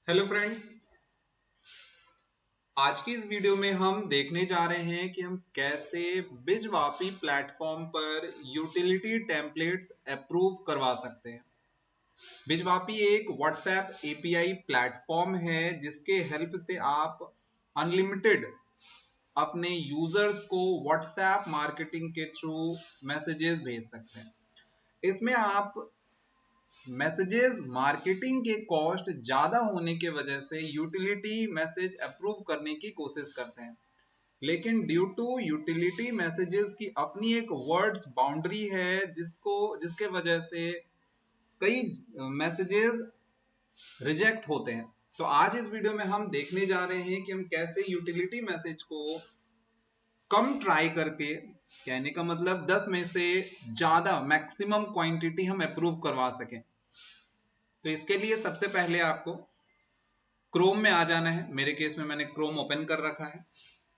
Hello friends. आज की इस वीडियो में हम देखने जा रहे हैं कि हम कैसे बिजवापी प्लेटफॉर्म पर यूटिलिटी टेम्पलेट्स अप्रूव करवा सकते हैं। बिजवापी एक व्हाट्सएप एपीआई प्लेटफॉर्म है जिसके हेल्प से आप अनलिमिटेड अपने यूजर्स को व्हाट्सएप मार्केटिंग के थ्रू मैसेजेस भेज सकते हैं। इसमें आप मैसेजेस मार्केटिंग के कॉस्ट ज्यादा होने की वजह से यूटिलिटी मैसेज अप्रूव करने की कोशिश करते हैं, लेकिन ड्यू टू यूटिलिटी मैसेजेस की अपनी एक वर्ड्स बाउंड्री है जिसके वजह से कई मैसेजेस रिजेक्ट होते हैं। तो आज इस वीडियो में हम देखने जा रहे हैं कि हम कैसे यूटिलिटी मैसेज को कम ट्राई करके, कहने का मतलब 10 में से ज्यादा मैक्सिमम क्वांटिटी हम अप्रूव करवा सकें। तो इसके लिए सबसे पहले आपको क्रोम में आ जाना है। मेरे केस में मैंने क्रोम ओपन कर रखा है।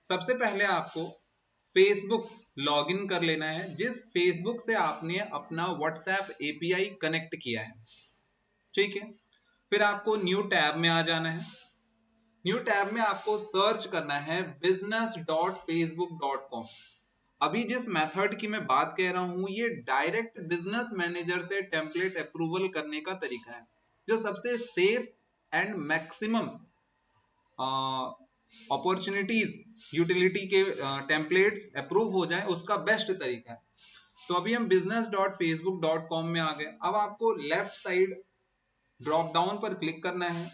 सबसे पहले आपको फेसबुक लॉगिन कर लेना है, जिस फेसबुक से आपने अपना व्हाट्सएप एपीआई कनेक्ट किया है। ठीक है, फिर आपको न्यू टैब में आ जाना है। न्यू टैब में आपको सर्च करना है business.facebook.com। अभी जिस मेथड की मैं बात कह रहा हूं ये डायरेक्ट बिजनेस मैनेजर से टेम्पलेट अप्रूवल करने का तरीका है, जो सबसे safe and maximum opportunities utility के टेम्पलेट्स अप्रूव हो जाए उसका बेस्ट तरीका है। तो अभी हम business.facebook.com में आ गए। अब आपको लेफ्ट साइड ड्रॉप डाउन पर क्लिक करना है।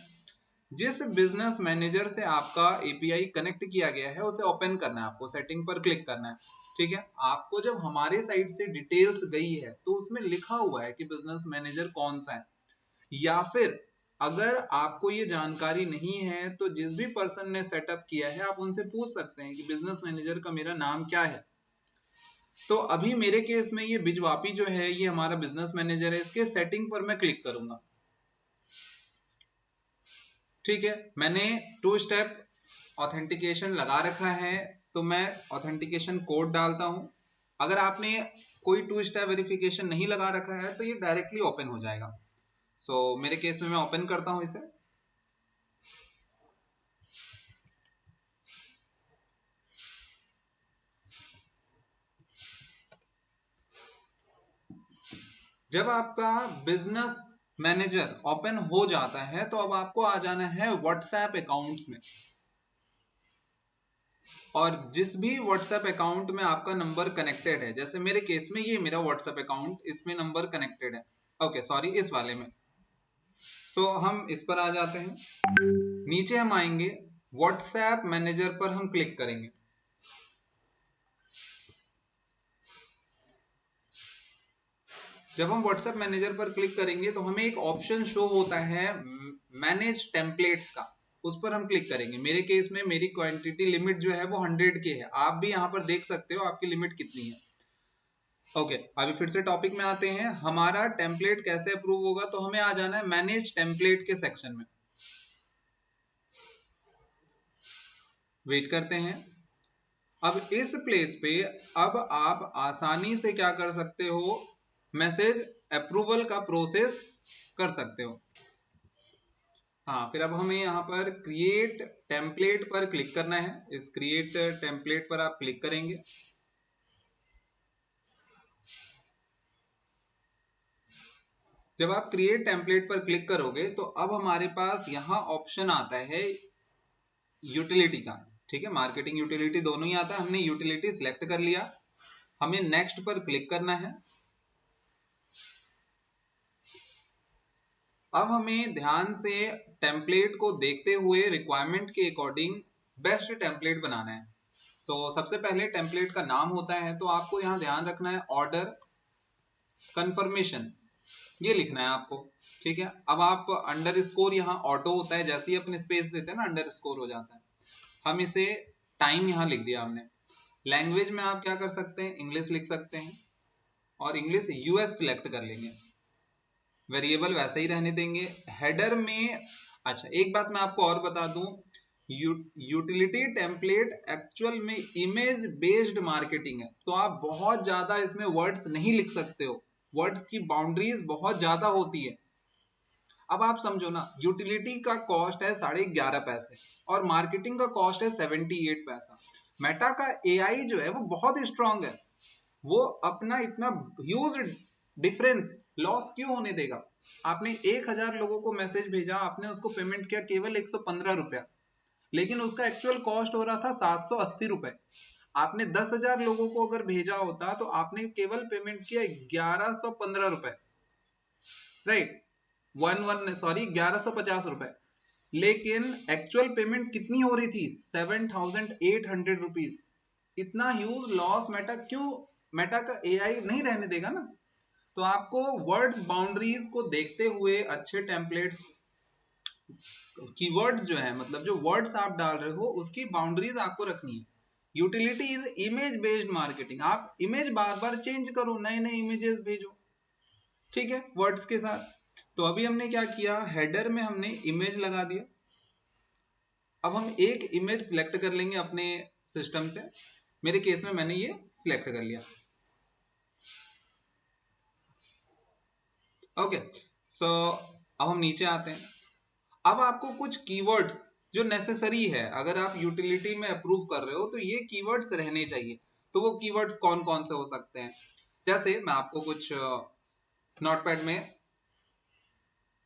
जिस बिजनेस मैनेजर से आपका एपीआई कनेक्ट किया गया है उसे ओपन करना है, आपको सेटिंग पर क्लिक करना है। ठीक है, आपको जब हमारे साइड से डिटेल्स गई है तो उसमें लिखा हुआ है कि बिजनेस मैनेजर कौन सा है, या फिर अगर आपको ये जानकारी नहीं है तो जिस भी पर्सन ने सेटअप किया है आप उनसे पूछ सकते हैं कि बिजनेस मैनेजर का मेरा नाम क्या है। तो अभी मेरे केस में ये बिजवापी जो है ये हमारा बिजनेस मैनेजर है। इसके सेटिंग पर मैं क्लिक करूंगा। ठीक है, मैंने 2 स्टेप ऑथेंटिकेशन लगा रखा है, तो मैं ऑथेंटिकेशन कोड डालता हूं। अगर आपने कोई 2 स्टेप वेरिफिकेशन नहीं लगा रखा है तो ये डायरेक्टली ओपन हो जाएगा। मेरे केस में मैं ओपन करता हूं इसे। जब आपका बिजनेस मैनेजर ओपन हो जाता है तो अब आपको आ जाना है व्हाट्सएप अकाउंट में, और जिस भी व्हाट्सएप अकाउंट में आपका नंबर कनेक्टेड है, जैसे मेरे केस में ये मेरा व्हाट्सएप अकाउंट, इसमें नंबर कनेक्टेड है। ओके सॉरी, इस वाले में। हम इस पर आ जाते हैं। नीचे हम आएंगे, व्हाट्सएप मैनेजर पर हम क्लिक करेंगे। जब हम व्हाट्सएप मैनेजर पर क्लिक करेंगे तो हमें एक ऑप्शन शो होता है मैनेज टेम्पलेट्स का, उस पर हम क्लिक करेंगे। मेरे केस में मेरी क्वांटिटी लिमिट जो है वो 100 के है। आप भी यहाँ पर देख सकते हो आपकी लिमिट कितनी है। ओके, अभी फिर से टॉपिक में आते हैं। हमारा टेम्पलेट कैसे अप्रूव होगा, तो हमें आ जाना है मैनेज टेम्पलेट के सेक्शन में। वेट करते हैं। अब इस प्लेस पे अब आप आसानी से क्या कर सकते हो, मैसेज अप्रूवल का प्रोसेस कर सकते हो। हाँ, फिर अब हमें यहाँ पर क्रिएट टेम्पलेट पर क्लिक करना है। इस क्रिएट टेम्पलेट पर आप क्लिक करेंगे। जब आप क्रिएट टेम्पलेट पर क्लिक करोगे तो अब हमारे पास यहाँ ऑप्शन आता है यूटिलिटी का। ठीक है, मार्केटिंग यूटिलिटी दोनों ही आता है। हमने यूटिलिटी सिलेक्ट कर लिया, हमें नेक्स्ट पर क्लिक करना है। अब हमें ध्यान से टेम्पलेट को देखते हुए रिक्वायरमेंट के अकॉर्डिंग बेस्ट टेम्पलेट बनाना है। सबसे पहले टेम्पलेट का नाम होता है, तो आपको यहाँ ध्यान रखना है ऑर्डर कंफर्मेशन, ये लिखना है आपको। ठीक है, अब आप अंडर स्कोर, यहाँ ऑटो होता है, जैसे ही अपने स्पेस देते हैं ना अंडर स्कोर हो जाता है। हम इसे टाइम यहाँ लिख दिया हमने। लैंग्वेज में आप क्या कर सकते हैं, इंग्लिश लिख सकते हैं, और इंग्लिश यूएस सिलेक्ट कर लेंगे। वेरिएबल वैसे ही रहने देंगे। हेडर में, अच्छा एक बात मैं आपको और बता दूं, यूटिलिटी टेम्पलेट एक्चुअल में इमेज बेस्ड मार्केटिंग है, तो आप बहुत ज्यादा इसमें वर्ड्स नहीं लिख सकते हो। वर्ड्स की बाउंड्रीज बहुत ज्यादा होती है। अब आप समझो ना, यूटिलिटी का कॉस्ट है 11.5 पैसे और मार्केटिंग का कॉस्ट है 78 पैसा। मेटा का एआई जो है वो बहुत स्ट्रांग है, वो अपना इतना ह्यूज डिफरेंस लॉस क्यों होने देगा। आपने 1000 लोगों को मैसेज भेजा, आपने उसको पेमेंट किया केवल 115 रुपया, लेकिन उसका एक्चुअल कॉस्ट हो रहा था 780 रुपए। आपने 10,000 लोगों को अगर भेजा होता तो आपने केवल पेमेंट किया 1115 रुपए, राइट, 1150 रुपए, लेकिन एक्चुअल पेमेंट कितनी हो रही थी 7,800 रुपीज। इतना ह्यूज लॉस मेटा क्यों, मेटा का एआई नहीं रहने देगा ना। तो आपको वर्ड्स बाउंड्रीज को देखते हुए अच्छे टेम्पलेट्स, कीवर्ड्स जो है, मतलब जो वर्ड्स आप डाल रहे हो उसकी बाउंड्रीज आपको रखनी है। Utility is image based marketing, आप इमेज बार बार चेंज करो, नए नए इमेजेस भेजो, ठीक है, वर्ड्स के साथ। तो अभी हमने क्या किया, हेडर में हमने इमेज लगा दिया। अब हम एक इमेज सिलेक्ट कर लेंगे अपने सिस्टम से, मेरे केस में मैंने ये सिलेक्ट कर लिया। ओके, सो अब हम नीचे आते हैं। अब आपको कुछ कीवर्ड्स जो नेसेसरी है, अगर आप यूटिलिटी में अप्रूव कर रहे हो तो ये कीवर्ड्स रहने चाहिए। तो वो कीवर्ड्स कौन कौन से हो सकते हैं, जैसे मैं आपको कुछ नोटपैड में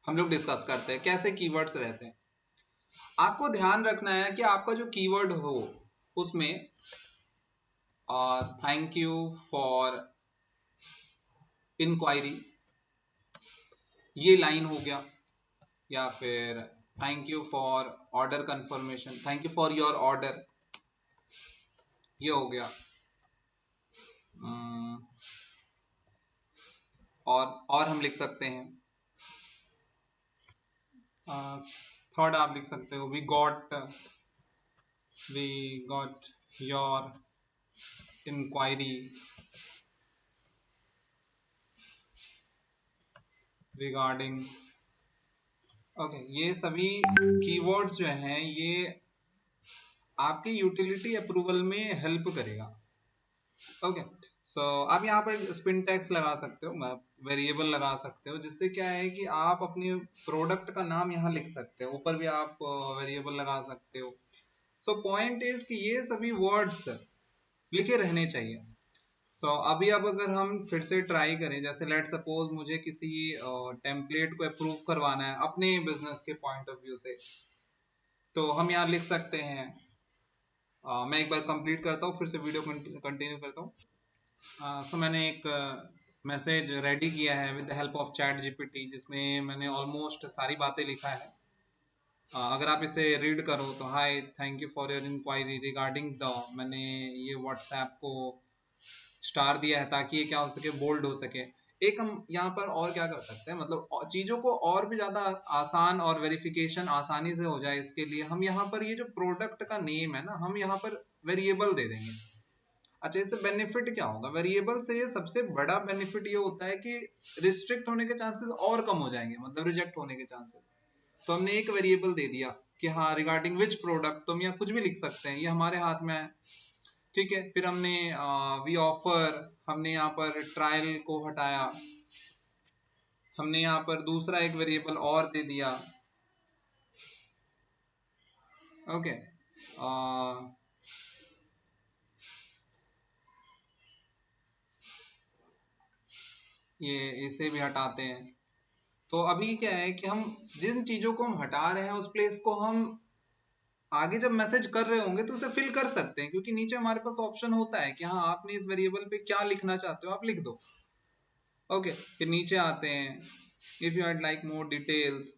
हम लोग डिस्कस करते हैं कैसे कीवर्ड्स रहते हैं। आपको ध्यान रखना है कि आपका जो कीवर्ड हो उसमें थैंक यू फॉर इंक्वायरी, ये लाइन हो गया, या फिर thank you for order confirmation, thank you for your order, ये हो गया। और हम लिख सकते हैं, थर्ड आप लिख सकते हो, we got your inquiry regarding. Okay, ये सभी कीवर्ड्स जो हैं ये आपकी यूटिलिटी अप्रूवल में हेल्प करेगा। ओके, सो आप यहाँ पर स्पिन टैग्स लगा सकते हो, वेरिएबल लगा सकते हो, जिससे क्या है कि आप अपने प्रोडक्ट का नाम यहाँ लिख सकते हो, ऊपर भी आप वेरिएबल लगा सकते हो। सो पॉइंट इज कि ये सभी वर्ड्स लिखे रहने चाहिए। अभी अब अगर हम फिर से ट्राई करें, जैसे लेट सपोज मुझे किसी टेम्पलेट को अप्रूव करवाना है अपने बिजनेस के पॉइंट ऑफ व्यू से, तो हम यहाँ लिख सकते हैं, मैं एक बार कंप्लीट करता हूँ, फिर से वीडियो कंटिन्यू करता हूँ। मैंने एक मैसेज रेडी किया है with the help of chat GPT, जिसमें मैंने ऑलमोस्ट सारी बातें लिखा है। अगर आप इसे रीड करो तो, hi thank you for your inquiry regarding the, मैंने ये व्हाट्सएप को स्टार दिया है ताकि ये क्या हो सके, बोल्ड हो सके। एक हम यहाँ पर और क्या कर सकते हैं, मतलब चीजों को और भी ज्यादा आसान और वेरिफिकेशन आसानी से हो जाए, इसके लिए हम यहाँ पर ये जो प्रोडक्ट का नेम है ना, हम यहाँ पर वेरिएबल दे देंगे। अच्छा, इससे बेनिफिट क्या होगा, वेरिएबल से ये सबसे बड़ा बेनिफिट ये होता है कि रिस्ट्रिक्ट होने के चांसेस और कम हो जाएंगे, मतलब रिजेक्ट होने के चांसेस। तो हमने एक वेरिएबल दे दिया कि हाँ रिगार्डिंग विच प्रोडक्ट, तो हम यहाँ कुछ भी लिख सकते हैं, ये हमारे हाथ में है, ठीक है। फिर हमने वी ऑफर, हमने यहाँ पर ट्रायल को हटाया, हमने यहाँ पर दूसरा एक वेरिएबल और दे दिया। ओके, ये इसे भी हटाते हैं। तो अभी क्या है कि हम जिन चीजों को हम हटा रहे हैं उस प्लेस को हम आगे जब मैसेज कर रहे होंगे तो उसे फिल कर सकते हैं, क्योंकि नीचे हमारे पास ऑप्शन होता है कि हाँ आपने इस वेरिएबल पे क्या लिखना चाहते हो आप लिख दो। ओके, फिर नीचे आते हैं, if you had like more details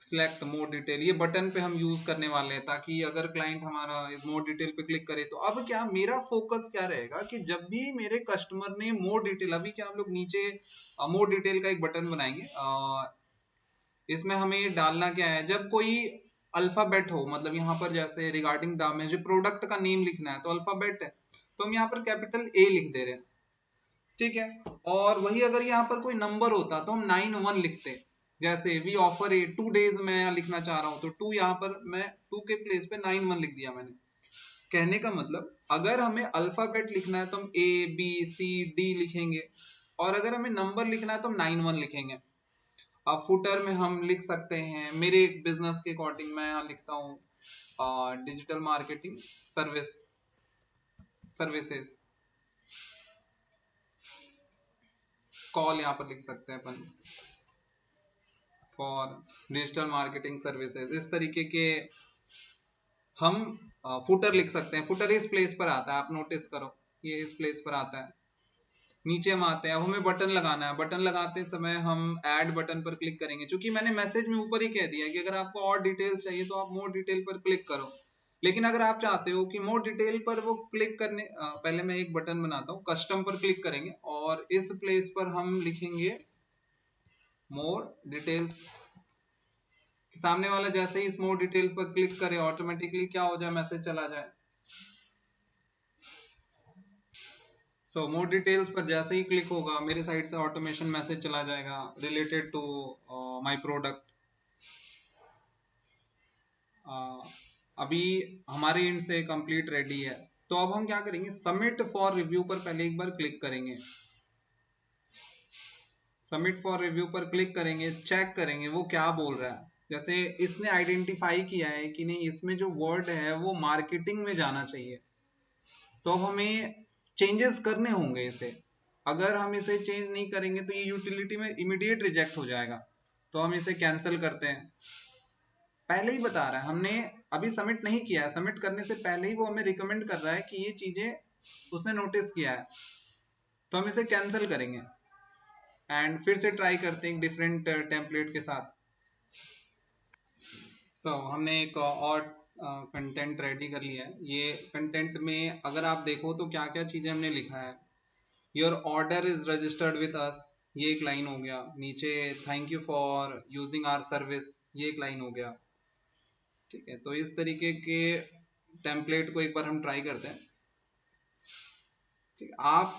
select more detail, ये बटन पे हम यूज करने वाले हैं, ताकि अगर क्लाइंट हमारा मोर डिटेल पे क्लिक करे तो अब क्या मेरा फोकस क्या रहेगा कि जब भी मेरे कस्टमर ने मोर डिटेल, अभी क्या हम लोग नीचे मोर डिटेल का एक बटन बनाएंगे, इसमें हमें डालना क्या है, जब कोई अल्फाबेट हो, मतलब यहाँ पर जैसे रिगार्डिंग द में जो प्रोडक्ट का नेम लिखना है तो अल्फाबेट है, तो हम यहाँ पर कैपिटल ए लिख दे रहे हैं, ठीक है। और वही अगर यहाँ पर कोई नंबर होता तो हम 91 लिखते, जैसे वी ऑफर ए 2 डेज में लिखना चाह रहा हूं तो 2 यहाँ पर मैं 2 के प्लेस पे 91 लिख दिया मैंने। कहने का मतलब अगर हमें अल्फाबेट लिखना है तो हम ए बी सी डी लिखेंगे, और अगर हमें नंबर लिखना है तो हम 91 लिखेंगे। अब फुटर में हम लिख सकते हैं, मेरे बिजनेस के अकॉर्डिंग मैं यहाँ लिखता हूँ डिजिटल मार्केटिंग सर्विसेज कॉल, यहाँ पर लिख सकते हैं अपन फॉर डिजिटल मार्केटिंग सर्विसेज। इस तरीके के हम फुटर लिख सकते हैं। फुटर इस प्लेस पर आता है, आप नोटिस करो, ये इस प्लेस पर आता है। नीचे हम आते हैं, अब हमें बटन लगाना है। बटन लगाते समय हम ऐड बटन पर क्लिक करेंगे। क्योंकि मैंने मैसेज में ऊपर ही कह दिया है कि अगर आपको और डिटेल्स चाहिए तो आप मोर डिटेल पर क्लिक करो। लेकिन अगर आप चाहते हो कि मोर डिटेल पर वो क्लिक करने पहले मैं एक बटन बनाता हूँ, कस्टम पर क्लिक करेंगे और इस प्लेस पर हम लिखेंगे मोर डिटेल्स। सामने वाला जैसे ही इस मोर डिटेल पर क्लिक करे ऑटोमेटिकली क्या हो जाए, मैसेज चला जाए। सो मोर डिटेल्स पर जैसे ही क्लिक होगा मेरे साइड से ऑटोमेशन मैसेज चला जाएगा रिलेटेड टू माय प्रोडक्ट। अभी हमारे एंड से कंप्लीट रेडी है। तो अब हम क्या करेंगे, सबमिट फॉर रिव्यू पर पहले एक बार क्लिक करेंगे। सबमिट फॉर रिव्यू पर क्लिक करेंगे, चेक करेंगे वो क्या बोल रहा है। जैसे इसने आइडेंटिफाई किया है कि नहीं, इसमें जो वर्ड है वो मार्केटिंग में जाना चाहिए, तो अब हमें चेंजेस करने होंगे इसे। अगर हम इसे चेंज नहीं करेंगे तो ये यूटिलिटी में इमीडिएट रिजेक्ट हो जाएगा। तो हम इसे कैंसिल करते हैं। पहले ही बता रहा है, हमने अभी सबमिट नहीं किया है, सबमिट करने से पहले ही वो हमें रिकमेंड कर रहा है कि ये चीजें उसने नोटिस किया है, तो हम इसे कैंसिल करेंगे एंड फिर से ट्राई करते हैं एक डिफरेंट टेम्पलेट के साथ। हमने एक और कंटेंट रेडी कर लिया है। ये कंटेंट में अगर आप देखो तो क्या क्या चीजें हमने लिखा है। Your order is registered with us, ये एक लाइन हो गया। नीचे thank you for using our service, ये एक लाइन हो गया। ठीक है, तो इस तरीके के टेम्पलेट को एक बार हम ट्राई करते हैं। ठीक, आप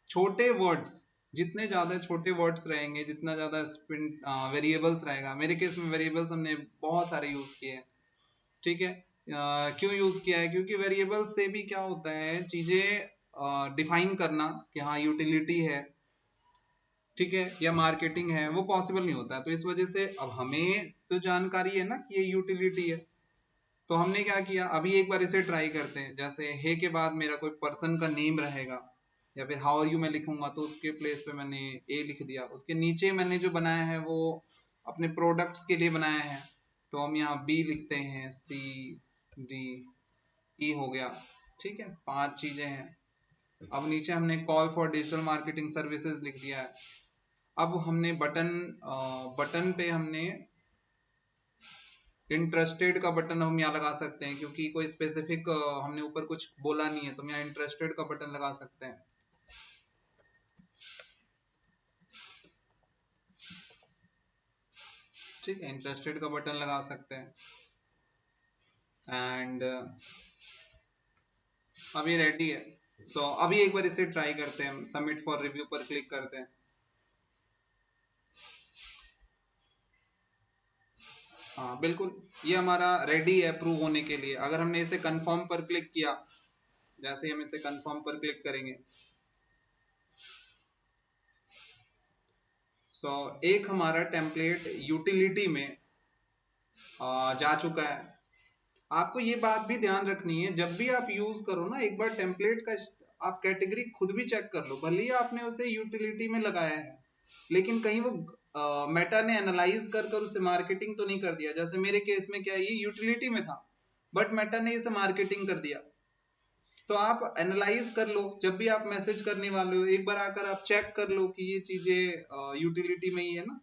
छोटे वर्ड्स, जितने ज्यादा छोटे वर्ड्स रहेंगे, जितना ज्यादा वेरिएबल्स रहेगा। मेरे केस में वेरिएबल्स हमने बहुत सारे यूज किए हैं। ठीक है, क्यों यूज किया है, क्योंकि वेरिएबल्स से भी क्या होता है, चीजें डिफाइन करना कि हाँ यूटिलिटी है, ठीक है, या मार्केटिंग है, वो पॉसिबल नहीं होता है। तो इस वजह से अब हमें तो जानकारी है ना कि ये यूटिलिटी है, तो हमने क्या किया, अभी एक बार इसे ट्राई करते हैं। जैसे हे के बाद मेरा कोई पर्सन का नेम रहेगा, या फिर हाउ आर यू मैं लिखूंगा तो उसके प्लेस पे मैंने ए लिख दिया। उसके नीचे मैंने जो बनाया है वो अपने प्रोडक्ट्स के लिए बनाया है, तो हम यहाँ बी लिखते हैं, सी डी ई हो गया। ठीक है, 5 चीजें हैं। अब नीचे हमने call for digital marketing services लिख दिया है। अब हमने बटन पे हमने इंटरेस्टेड का बटन हम यहाँ लगा सकते हैं, क्योंकि कोई स्पेसिफिक हमने ऊपर कुछ बोला नहीं है, तो हम यहाँ इंटरेस्टेड का बटन लगा सकते हैं। ठीक है, इंटरेस्टेड का बटन लगा सकते हैं। एंड अभी रेडी है। अभी एक बार इसे ट्राई करते हैं, सबमिट फॉर रिव्यू पर क्लिक करते हैं। हाँ बिल्कुल, ये हमारा रेडी है अप्रूव होने के लिए। अगर हमने इसे कंफर्म पर क्लिक किया, जैसे ही हम इसे कंफर्म पर क्लिक करेंगे, एक हमारा टेम्पलेट यूटिलिटी में जा चुका है। आपको ये बात भी ध्यान रखनी है, जब भी आप यूज करो ना, एक बार टेम्पलेट का आप कैटेगरी खुद भी चेक कर लो। भले ही आपने उसे यूटिलिटी में लगाया है, लेकिन कहीं वो मेटा ने एनालाइज कर कर उसे मार्केटिंग तो नहीं कर दिया। जैसे मेरे केस में क्या है, ये यूटिलिटी में था बट मेटा ने इसे मार्केटिंग कर दिया। तो आप एनालाइज कर लो, जब भी आप मैसेज करने वाले हो एक बार आकर आप चेक कर लो कि ये चीजें यूटिलिटी में ही है ना।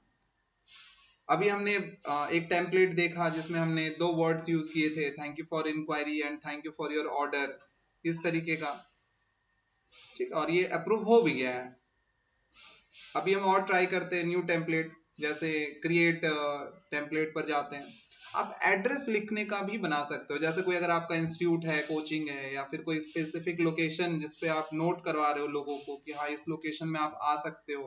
अभी हमने एक टेम्पलेट देखा जिसमें हमने 2 वर्ड्स यूज किए थे, thank you for inquiry and thank you for your order, इस तरीके का। ठीक, और ये अप्रूव हो भी गया है। अभी हम और ट्राई करते हैं न्यू टेम्पलेट। जैसे क्रिएट टेम्पलेट पर जाते हैं। आप एड्रेस लिखने का भी बना सकते हो। जैसे कोई अगर आपका इंस्टीट्यूट है, कोचिंग है, या फिर कोई स्पेसिफिक लोकेशन जिसपे आप नोट करवा रहे हो लोगों को कि हाँ इस लोकेशन में आप आ सकते हो,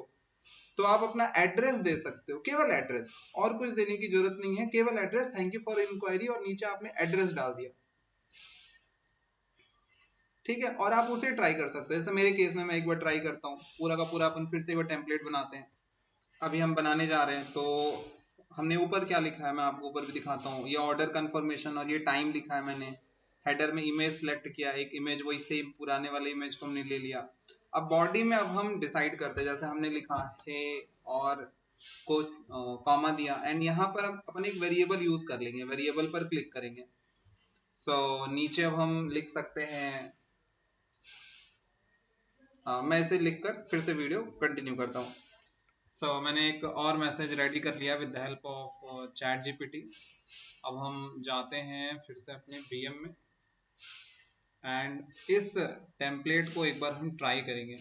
तो आप अपना एड्रेस दे सकते हो, केवल एड्रेस, और कुछ देने की जरूरत नहीं है। केवल address, thank you for inquiry, और नीचे आपने एड्रेस डाल दिया। ठीक है, और आप उसे ट्राई कर सकते हो। जैसे मेरे केस में मैं एक बार ट्राई करता हूँ, पूरा का पूरा अपन फिर से एक बार टेम्पलेट बनाते हैं। अभी हम बनाने जा रहे हैं, तो हमने ऊपर क्या लिखा है मैं आपको ऊपर भी दिखाता हूँ। ये ऑर्डर कंफर्मेशन और ये टाइम लिखा है मैंने। हेडर में इमेज सेलेक्ट किया, एक इमेज वही सेम पुराने वाले इमेज को हमने ले लिया। अब बॉडी में अब हम डिसाइड करते हैं, जैसे हमने लिखा है और को कॉमा दिया, एंड यहाँ पर हम अपन एक वेरिएबल यूज कर लेंगे, वेरिएबल पर क्लिक करेंगे। नीचे अब हम लिख सकते हैं, मैं इसे लिखकर फिर से वीडियो कंटिन्यू करता हूँ। मैंने एक और मैसेज रेडी कर लिया with the help of chat GPT. अब हम जाते हैं फिर से अपने बीएम में, एंड इस टेम्पलेट को एक बार हम ट्राई करेंगे।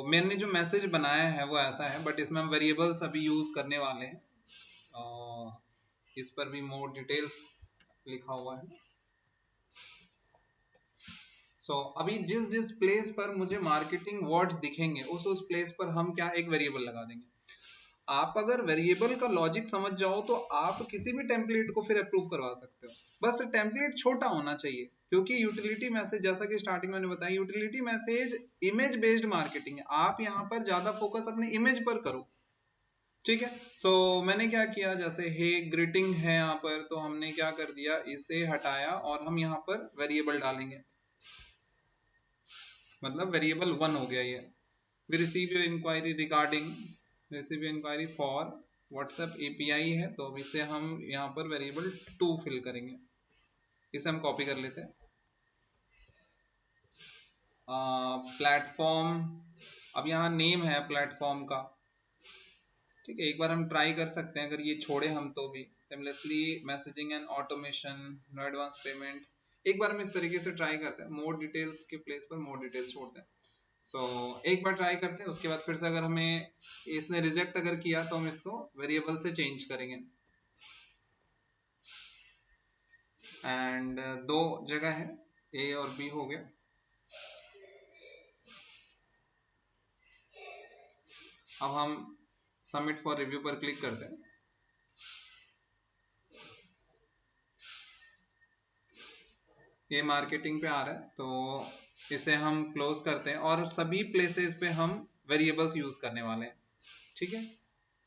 मैंने जो मैसेज बनाया है वो ऐसा है, बट इसमें हम वेरिएबल्स अभी यूज करने वाले हैं। इस पर भी मोर डिटेल्स लिखा हुआ है। अभी जिस जिस प्लेस पर मुझे मार्केटिंग वर्ड्स दिखेंगे उस प्लेस पर हम क्या एक वेरिएबल लगा देंगे। आप अगर वेरिएबल का लॉजिक समझ जाओ तो आप किसी भी टेम्पलेट को फिर अप्रूव करवा सकते हो। बस टेम्पलेट छोटा होना चाहिए, क्योंकि यूटिलिटी मैसेज, जैसा कि स्टार्टिंग में मैंने बताया, utility message image based marketing है। आप यहाँ पर ज्यादा फोकस अपने इमेज पर करो, ठीक है। मैंने क्या किया, जैसे हे ग्रीटिंग है यहाँ पर, तो हमने क्या कर दिया, इसे हटाया और हम यहाँ पर वेरिएबल डालेंगे, मतलब वेरिएबल 1 हो गया ये। We receive your inquiry regarding, receive your inquiry for WhatsApp API है, तो अब इसे हम यहाँ पर वेरिएबल 2 फिल करेंगे। इसे हम कॉपी कर लेते हैं। प्लेटफॉर्म, अब यहाँ नेम है प्लेटफॉर्म का, ठीक है। एक बार हम ट्राई कर सकते हैं, अगर ये छोड़े हम तो भी। Seamlessly messaging and automation, no advance payment. एक बार हम इस तरीके से ट्राई करते हैं, मोर डिटेल्स के प्लेस पर मोर डिटेल्स छोड़ते हैं। एक बार ट्राई करते हैं, उसके बाद फिर से अगर हमें इसने रिजेक्ट अगर किया तो हम इसको वेरिएबल से चेंज करेंगे। एंड दो जगह है, ए और बी हो गया। अब हम सबमिट फॉर रिव्यू पर क्लिक करते हैं। ये मार्केटिंग पे आ रहा है, तो इसे हम क्लोज करते हैं और सभी प्लेसेस पे हम वेरिएबल्स यूज करने वाले हैं, ठीक है।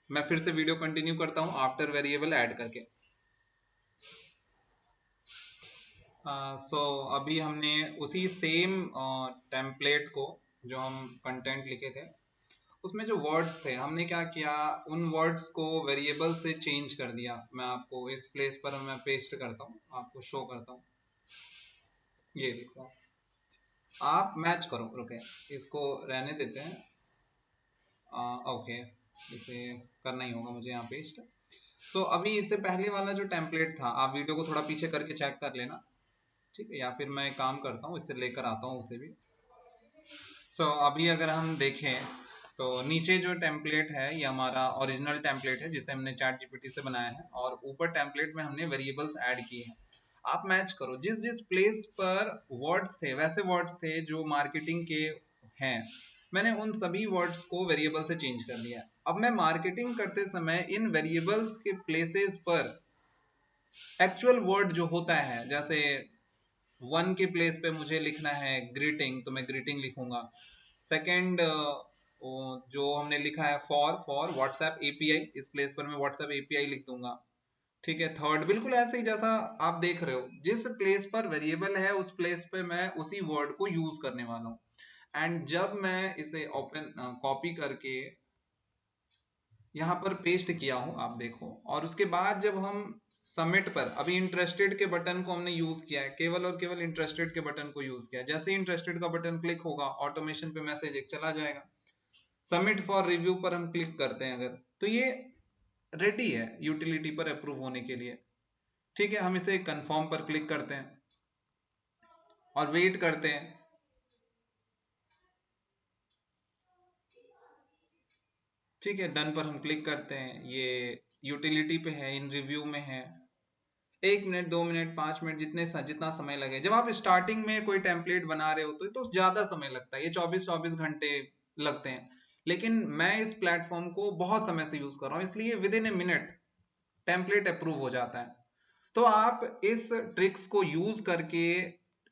मैं फिर से वीडियो कंटिन्यू करता हूं आफ्टर वेरिएबल ऐड करके। अभी हमने उसी सेम टेम्पलेट को, जो हम कंटेंट लिखे थे, उसमें जो वर्ड्स थे, हमने क्या किया, उन वर्ड्स को वेरिएबल से चेंज कर दिया। मैं आपको इस प्लेस पर मैं पेस्ट करता हूँ, आपको शो करता हूँ। ये देखो, आप मैच करो, रुके इसको रहने देते हैं। ओके, इसे करना ही होगा मुझे यहाँ पेस्ट। अभी इससे पहले वाला जो टेम्पलेट था, आप वीडियो को थोड़ा पीछे करके चेक कर लेना, ठीक है। या फिर मैं एक काम करता हूँ, इससे लेकर आता हूँ उसे भी। अभी अगर हम देखें तो नीचे जो टेम्पलेट है ये हमारा ओरिजिनल टेम्पलेट है, जिसे हमने चैट जीपीटी से बनाया है, और ऊपर टेम्पलेट में हमने वेरिएबल्स ऐड किए हैं। आप मैच करो, जिस जिस प्लेस पर वर्ड्स थे वैसे वर्ड्स थे जो मार्केटिंग के हैं, मैंने उन सभी वर्ड्स को वेरिएबल से चेंज कर दिया। अब मैं मार्केटिंग करते समय इन वेरिएबल्स के प्लेसेस पर एक्चुअल वर्ड जो होता है, जैसे 1 के प्लेस पे मुझे लिखना है ग्रीटिंग, तो मैं ग्रीटिंग लिखूंगा। सेकंड, जो हमने लिखा है फॉर व्हाट्सएप एपीआई, इस प्लेस पर मैं व्हाट्सएप एपीआई लिख दूंगा, ठीक है। थर्ड, बिल्कुल ऐसे ही जैसा आप देख रहे हो, जिस प्लेस पर वेरिएबल है उस प्लेस पे मैं उसी वर्ड को यूज करने वाला हूँ। एंड जब मैं इसे ओपन कॉपी करके यहाँ पर पेस्ट किया हूँ, आप देखो, और उसके बाद जब हम सबमिट पर, अभी इंटरेस्टेड के बटन को हमने यूज किया है, केवल और केवल इंटरेस्टेड के बटन को यूज किया है। जैसे ही इंटरेस्टेड का बटन क्लिक होगा, ऑटोमेशन पे मैसेज एक चला जाएगा। सबमिट फॉर रिव्यू पर हम क्लिक करते हैं अगर, तो ये रेडी है यूटिलिटी पर अप्रूव होने के लिए, ठीक है। हम इसे कंफर्म पर क्लिक करते हैं और वेट करते हैं। ठीक है, डन पर हम क्लिक करते हैं। ये यूटिलिटी पे है, इन रिव्यू में है। 1 मिनट, 2 मिनट, 5 मिनट, जितना समय लगे। जब आप स्टार्टिंग में कोई टेम्पलेट बना रहे हो तो ज्यादा समय लगता है, ये 24 घंटे लगते हैं। लेकिन मैं इस प्लेटफॉर्म को बहुत समय से यूज कर रहा हूँ, इसलिए with in a minute template approve हो जाता है। तो आप इस ट्रिक्स को यूज करके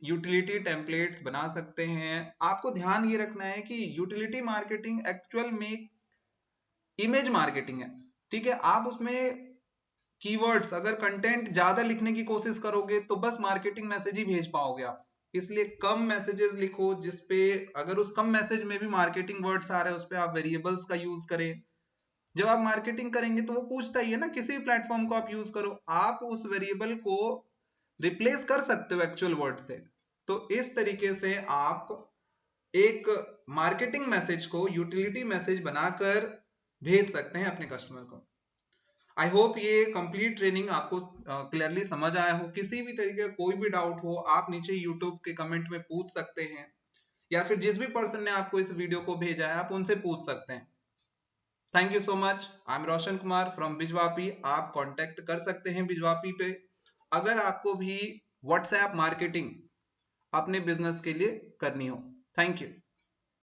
यूटिलिटी टेम्पलेट्स बना सकते हैं। आपको ध्यान ये रखना है कि यूटिलिटी मार्केटिंग एक्चुअल में इमेज मार्केटिंग है, ठीक है। आप उसमें कीवर्ड्स, अगर कंटेंट ज्यादा लिखने की कोशिश करोगे तो बस मार्केटिंग मैसेज ही भेज पाओगे आप। इसलिए कम मैसेजेस लिखो, जिसपे अगर उस कम मैसेज में भी मार्केटिंग वर्ड्स आ रहे हैं, उस पे आप वेरिएबल्स का यूज करें। जब आप मार्केटिंग करेंगे तो वो पूछता ही है ना, किसी भी प्लेटफॉर्म को आप यूज करो, आप उस वेरिएबल को रिप्लेस कर सकते हो एक्चुअल वर्ड से। तो इस तरीके से आप एक मार्केटिंग मैसेज को यूटिलिटी मैसेज बनाकर भेज सकते हैं अपने कस्टमर को। आई होप ये कंप्लीट ट्रेनिंग आपको क्लियरली समझ आया हो। किसी भी तरीके का कोई भी डाउट हो, आप नीचे यूट्यूब के कमेंट में पूछ सकते हैं, या फिर जिस भी पर्सन ने आपको इस वीडियो को भेजा है आप उनसे पूछ सकते हैं। Thank you so much. I am Roshan Kumar from Bijwapi. आप कांटेक्ट कर सकते हैं बिजवापी पे अगर आपको भी व्हाट्सएप मार्केटिंग अपने बिजनेस के लिए करनी हो। Thank you.